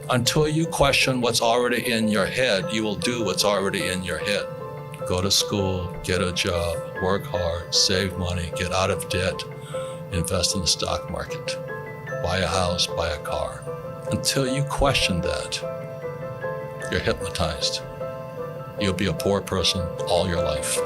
Until you question what's already in your head, you will do what's already in your head. Go to school, get a job, work hard, save money, get out of debt, invest in the stock market, buy a house, buy a car. Until you question that, you're hypnotized. You'll be a poor person all your life.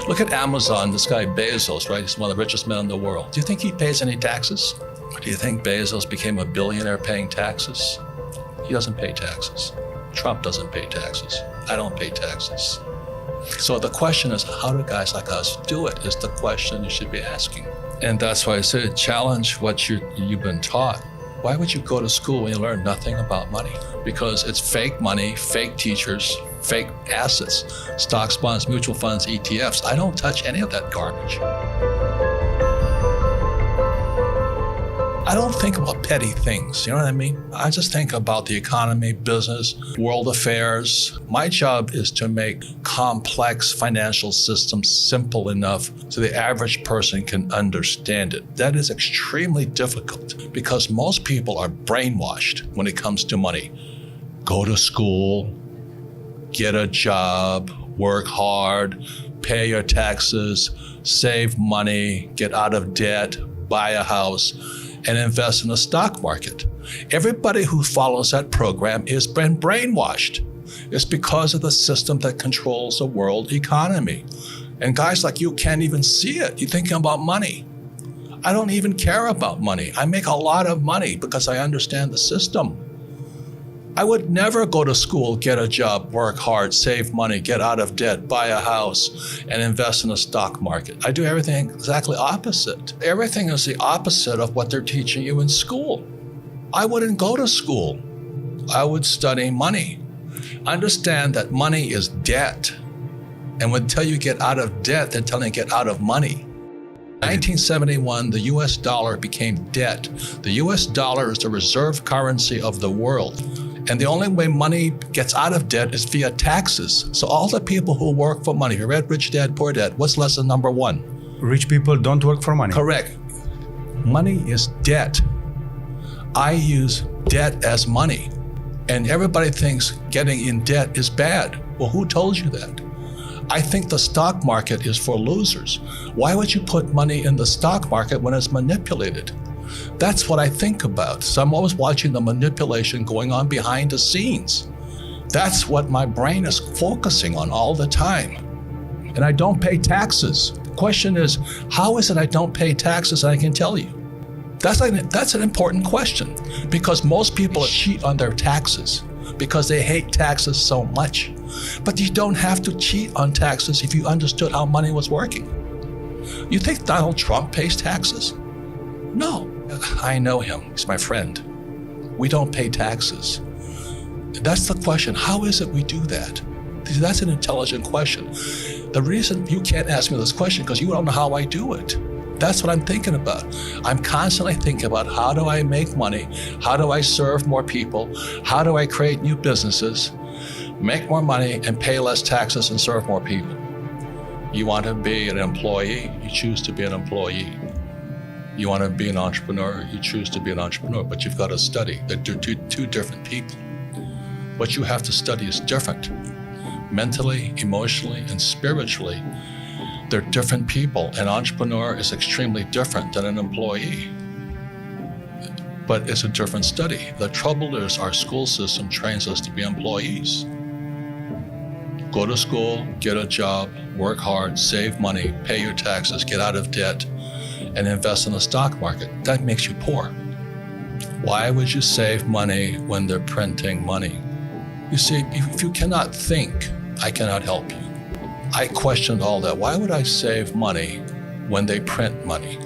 Look at Amazon, this guy Bezos, right? He's one of the richest men in the world. Do you think he pays any taxes? Do you think Bezos became a billionaire paying taxes? He doesn't pay taxes. Trump doesn't pay taxes. I don't pay taxes. So the question is, how do guys like us do it, is the question you should be asking. And that's why I say challenge what you've been taught. Why would you go to school when you learn nothing about money? Because it's fake money, fake teachers, fake assets, stocks, bonds, mutual funds, ETFs. I don't touch any of that garbage. I don't think about petty things, you know what I mean? I just think about the economy, business, world affairs. My job is to make complex financial systems simple enough so the average person can understand it. That is extremely difficult because most people are brainwashed when it comes to money. Go to school, get a job, work hard, pay your taxes, save money, get out of debt, buy a house, and invest in the stock market. Everybody who follows that program has been brainwashed. It's because of the system that controls the world economy. And guys like you can't even see it. You're thinking about money. I don't even care about money. I make a lot of money because I understand the system. I would never go to school, get a job, work hard, save money, get out of debt, buy a house, and invest in the stock market. I do everything exactly opposite. Everything is the opposite of what they're teaching you in school. I wouldn't go to school. I would study money. Understand that money is debt. And until you get out of debt, they're telling you to get out of money. 1971, the US dollar became debt. The US dollar is the reserve currency of the world. And the only way money gets out of debt is via taxes. So all the people who work for money, you read Rich Dad, Poor Dad, what's lesson number one? Rich people don't work for money. Correct. Money is debt. I use debt as money. And everybody thinks getting in debt is bad. Well, who told you that? I think the stock market is for losers. Why would you put money in the stock market when it's manipulated? That's what I think about. So I'm always watching the manipulation going on behind the scenes. That's what my brain is focusing on all the time. And I don't pay taxes. The question is, how is it I don't pay taxes? And I can tell you. That's an important question because most people cheat on their taxes because they hate taxes so much. But you don't have to cheat on taxes if you understood how money was working. You think Donald Trump pays taxes? No. I know him. He's my friend. We don't pay taxes. That's the question. How is it we do that? That's an intelligent question. The reason you can't ask me this question because you don't know how I do it. That's what I'm thinking about. I'm constantly thinking about how do I make money? How do I serve more people? How do I create new businesses, make more money, and pay less taxes and serve more people? You want to be an employee, you choose to be an employee. You want to be an entrepreneur, you choose to be an entrepreneur, but you've got to study. They're two different people. What you have to study is different. Mentally, emotionally, and spiritually, they're different people. An entrepreneur is extremely different than an employee. But it's a different study. The trouble is our school system trains us to be employees. Go to school, get a job, work hard, save money, pay your taxes, get out of debt, and invest in the stock market. That makes you poor. Why would you save money when they're printing money? You see, if you cannot think, I cannot help you. I questioned all that. Why would I save money when they print money?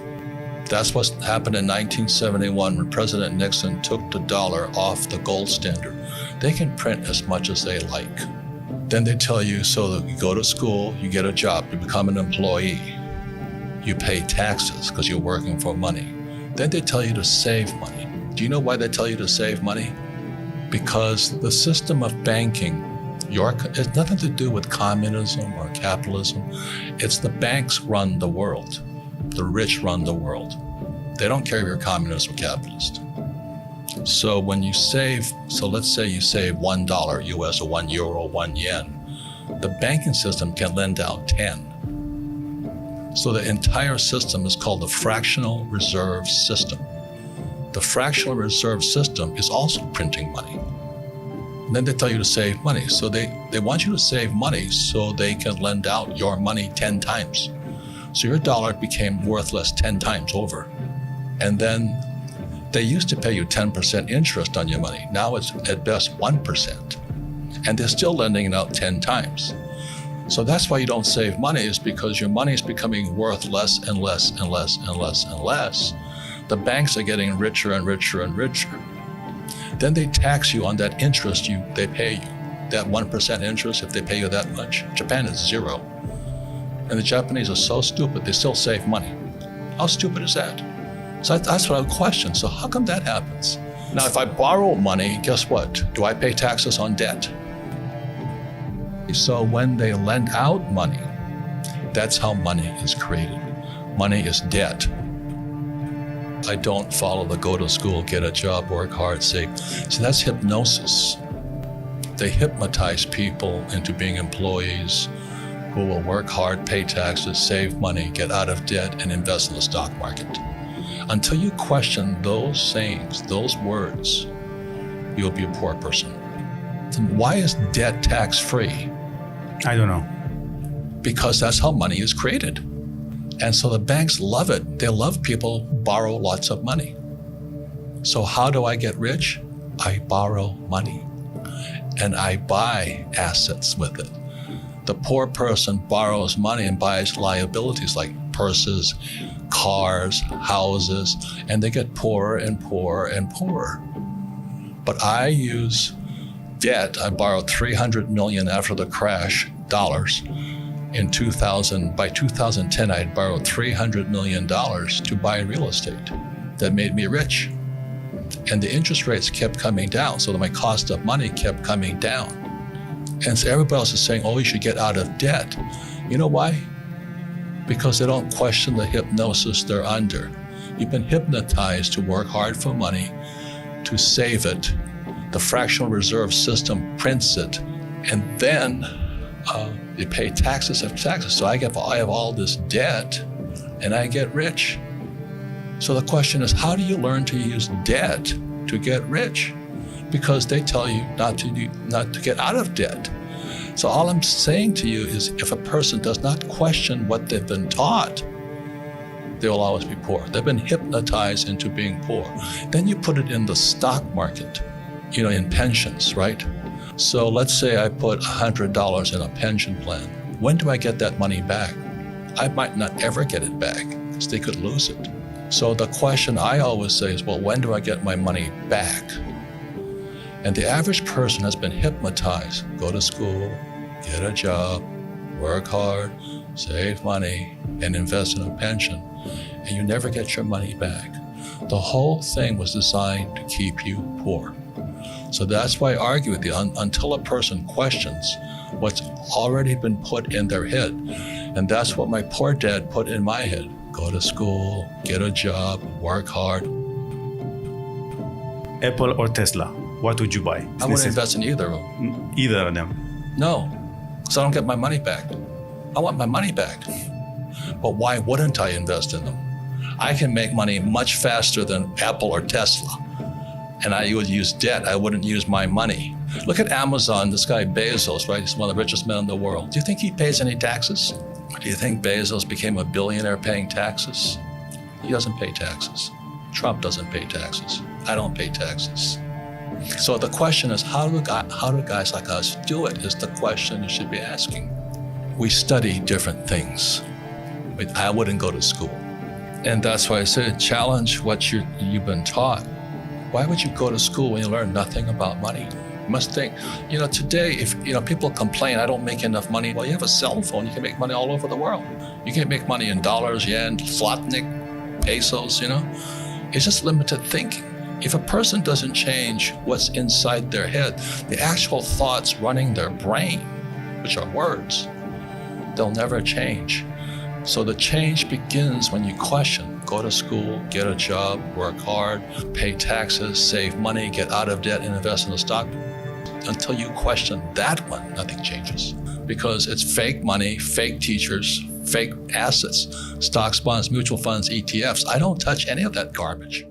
That's what happened in 1971 when President Nixon took the dollar off the gold standard. They can print as much as they like. Then they tell you, so that you go to school, you get a job, you become an employee. You pay taxes because you're working for money. Then they tell you to save money. Do you know why they tell you to save money? Because the system of banking, it's nothing to do with communism or capitalism. It's the banks run the world. The rich run the world. They don't care if you're communist or capitalist. So when you save, so let's say you save $1 US or €1, 1 yen, the banking system can lend out 10. So the entire system is called the fractional reserve system. The fractional reserve system is also printing money. And then they tell you to save money. So they want you to save money so they can lend out your money 10 times. So your dollar became worthless 10 times over. And then they used to pay you 10% interest on your money. Now it's at best 1%. And they're still lending it out 10 times. So that's why you don't save money, is because your money is becoming worth less and less and less and less and less. The banks are getting richer and richer and richer. Then they tax you on that interest they pay you. That 1% interest, if they pay you that much. Japan is 0. And the Japanese are so stupid, they still save money. How stupid is that? So that's what I would question. So how come that happens? Now, if I borrow money, guess what? Do I pay taxes on debt? So when they lend out money, that's how money is created. Money is debt. I don't follow the go to school, get a job, work hard, save. See, that's hypnosis. They hypnotize people into being employees who will work hard, pay taxes, save money, get out of debt, and invest in the stock market. Until you question those sayings, those words, you'll be a poor person. Why is debt tax-free? I don't know. Because that's how money is created. And so the banks love it. They love people who borrow lots of money. So how do I get rich? I borrow money and I buy assets with it. The poor person borrows money and buys liabilities like purses, cars, houses, and they get poorer and poorer and poorer. But I use debt. I borrowed $300 million after the crash, dollars. In 2000, by 2010, I had borrowed $300 million to buy real estate. That made me rich. And the interest rates kept coming down, so that my cost of money kept coming down. And so everybody else is saying, oh, you should get out of debt. You know why? Because they don't question the hypnosis they're under. You've been hypnotized to work hard for money, to save it. The fractional reserve system prints it, and then you pay taxes after taxes. So I have all this debt, and I get rich. So the question is, how do you learn to use debt to get rich? Because they tell you not to get out of debt. So all I'm saying to you is, if a person does not question what they've been taught, they will always be poor. They've been hypnotized into being poor. Then you put it in the stock market, in pensions, right? So let's say I put $100 in a pension plan. When do I get that money back? I might not ever get it back, because they could lose it. So the question I always say is, well, when do I get my money back? And the average person has been hypnotized. Go to school, get a job, work hard, save money, and invest in a pension. And you never get your money back. The whole thing was designed to keep you poor. So that's why I argue with you, until a person questions what's already been put in their head. And that's what my poor dad put in my head. Go to school, get a job, work hard. Apple or Tesla, what would you buy? I wouldn't invest in either of them. Either of them? No, because I don't get my money back. I want my money back. But why wouldn't I invest in them? I can make money much faster than Apple or Tesla. And I would use debt. I wouldn't use my money. Look at Amazon, this guy Bezos, right? He's one of the richest men in the world. Do you think he pays any taxes? Do you think Bezos became a billionaire paying taxes? He doesn't pay taxes. Trump doesn't pay taxes. I don't pay taxes. So the question is, how do guys like us do it, is the question you should be asking. We study different things. I wouldn't go to school. And that's why I said, challenge what you've been taught. Why would you go to school when you learn nothing about money? You must think, today, if people complain, I don't make enough money. Well, you have a cell phone, you can make money all over the world. You can make money in dollars, yen, zlotnik, pesos, It's just limited thinking. If a person doesn't change what's inside their head, the actual thoughts running their brain, which are words, they'll never change. So the change begins when you question. Go to school, get a job, work hard, pay taxes, save money, get out of debt, and invest in the stock. Until you question that one, nothing changes. Because it's fake money, fake teachers, fake assets, stocks, bonds, mutual funds, ETFs. I don't touch any of that garbage.